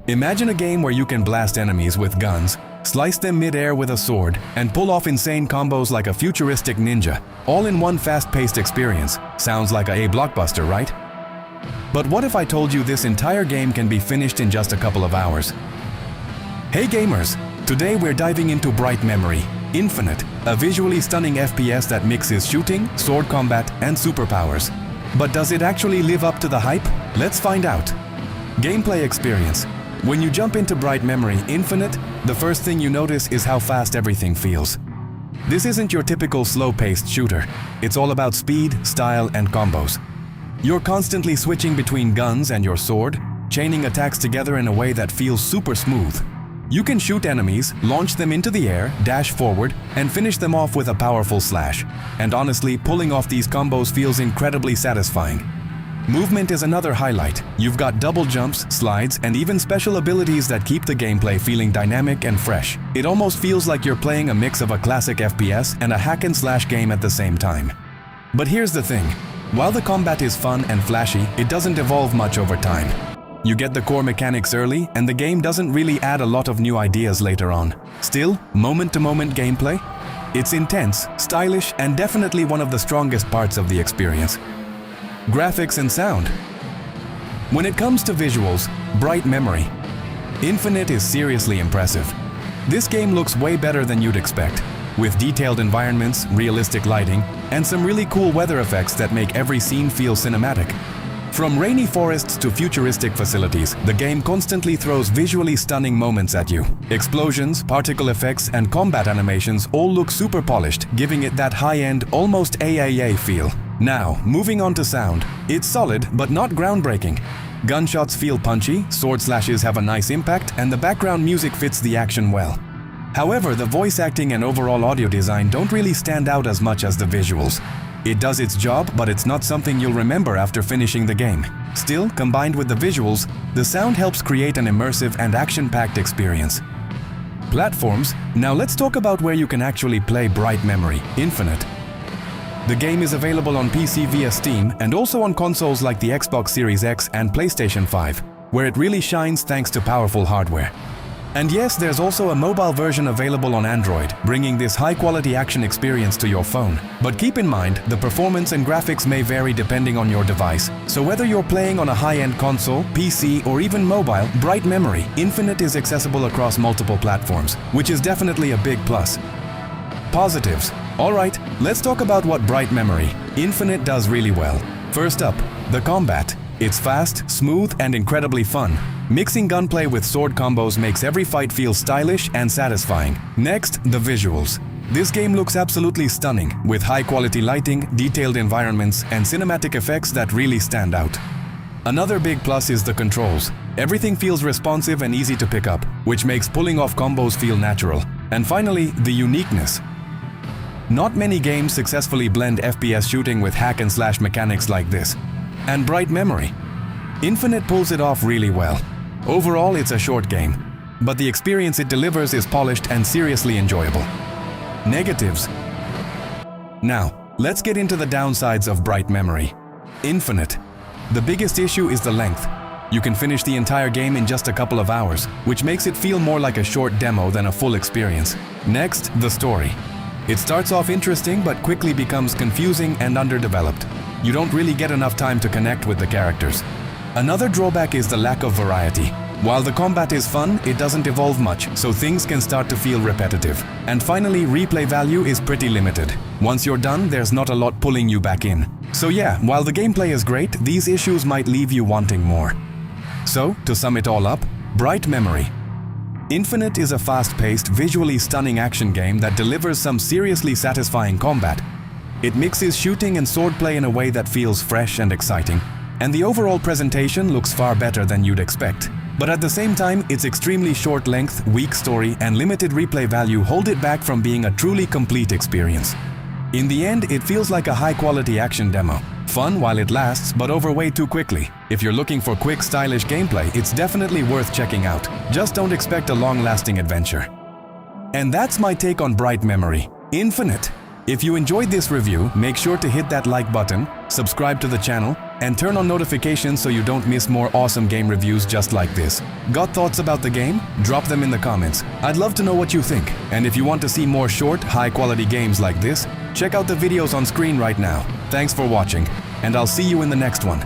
Imagine a game where you can blast enemies with guns, slice them mid-air with a sword, and pull off insane combos like a futuristic ninja, all in one fast-paced experience. Sounds like a blockbuster, right? But what if I told you this entire game can be finished in just a couple of hours? Hey gamers! Today we're diving into Bright Memory Infinite, a visually stunning FPS that mixes shooting, sword combat, and superpowers. But does it actually live up to the hype? Let's find out. Gameplay experience. When you jump into Bright Memory Infinite, the first thing you notice is how fast everything feels. This isn't your typical slow-paced shooter. It's all about speed, style, and combos. You're constantly switching between guns and your sword, chaining attacks together in a way that feels super smooth. You can shoot enemies, launch them into the air, dash forward, and finish them off with a powerful slash. And honestly, pulling off these combos feels incredibly satisfying. Movement is another highlight. You've got double jumps, slides, and even special abilities that keep the gameplay feeling dynamic and fresh. It almost feels like you're playing a mix of a classic FPS and a hack-and-slash game at the same time. But here's the thing. While the combat is fun and flashy, it doesn't evolve much over time. You get the core mechanics early, and the game doesn't really add a lot of new ideas later on. Still, moment-to-moment gameplay? It's intense, stylish, and definitely one of the strongest parts of the experience. Graphics and sound. When it comes to visuals, Bright Memory Infinite is seriously impressive. This game looks way better than you'd expect, with detailed environments, realistic lighting, and some really cool weather effects that make every scene feel cinematic. From rainy forests to futuristic facilities, the game constantly throws visually stunning moments at you. Explosions, particle effects, and combat animations all look super polished, giving it that high-end, almost AAA feel. Now, moving on to sound. It's solid, but not groundbreaking. Gunshots feel punchy, sword slashes have a nice impact, and the background music fits the action well. However, the voice acting and overall audio design don't really stand out as much as the visuals. It does its job, but it's not something you'll remember after finishing the game. Still, combined with the visuals, the sound helps create an immersive and action-packed experience. Platforms. Now let's talk about where you can actually play Bright Memory Infinite. The game is available on PC via Steam and also on consoles like the Xbox Series X and PlayStation 5, where it really shines thanks to powerful hardware. And yes, there's also a mobile version available on Android, bringing this high-quality action experience to your phone. But keep in mind, the performance and graphics may vary depending on your device. So whether you're playing on a high-end console, PC, or even mobile, Bright Memory Infinite is accessible across multiple platforms, which is definitely a big plus. Positives. Alright, let's talk about what Bright Memory Infinite does really well. First up, the combat. It's fast, smooth, and incredibly fun. Mixing gunplay with sword combos makes every fight feel stylish and satisfying. Next, the visuals. This game looks absolutely stunning, with high-quality lighting, detailed environments, and cinematic effects that really stand out. Another big plus is the controls. Everything feels responsive and easy to pick up, which makes pulling off combos feel natural. And finally, the uniqueness. Not many games successfully blend FPS shooting with hack-and-slash mechanics like this. And Bright Memory Infinite pulls it off really well. Overall, it's a short game, but the experience it delivers is polished and seriously enjoyable. Negatives. Now, let's get into the downsides of Bright Memory Infinite. The biggest issue is the length. You can finish the entire game in just a couple of hours, which makes it feel more like a short demo than a full experience. Next, the story. It starts off interesting but quickly becomes confusing and underdeveloped. You don't really get enough time to connect with the characters. Another drawback is the lack of variety. While the combat is fun, it doesn't evolve much, so things can start to feel repetitive. And finally, replay value is pretty limited. Once you're done, there's not a lot pulling you back in. So yeah, while the gameplay is great, these issues might leave you wanting more. So, to sum it all up, Bright Memory Infinite is a fast-paced, visually stunning action game that delivers some seriously satisfying combat. It mixes shooting and swordplay in a way that feels fresh and exciting, and the overall presentation looks far better than you'd expect. But at the same time, its extremely short length, weak story, and limited replay value hold it back from being a truly complete experience. In the end, it feels like a high-quality action demo. Fun while it lasts, but over way too quickly. If you're looking for quick, stylish gameplay, it's definitely worth checking out. Just don't expect a long-lasting adventure. And that's my take on Bright Memory Infinite. If you enjoyed this review, make sure to hit that like button, subscribe to the channel, and turn on notifications so you don't miss more awesome game reviews just like this. Got thoughts about the game? Drop them in the comments. I'd love to know what you think. And if you want to see more short, high-quality games like this, check out the videos on screen right now. Thanks for watching, and I'll see you in the next one.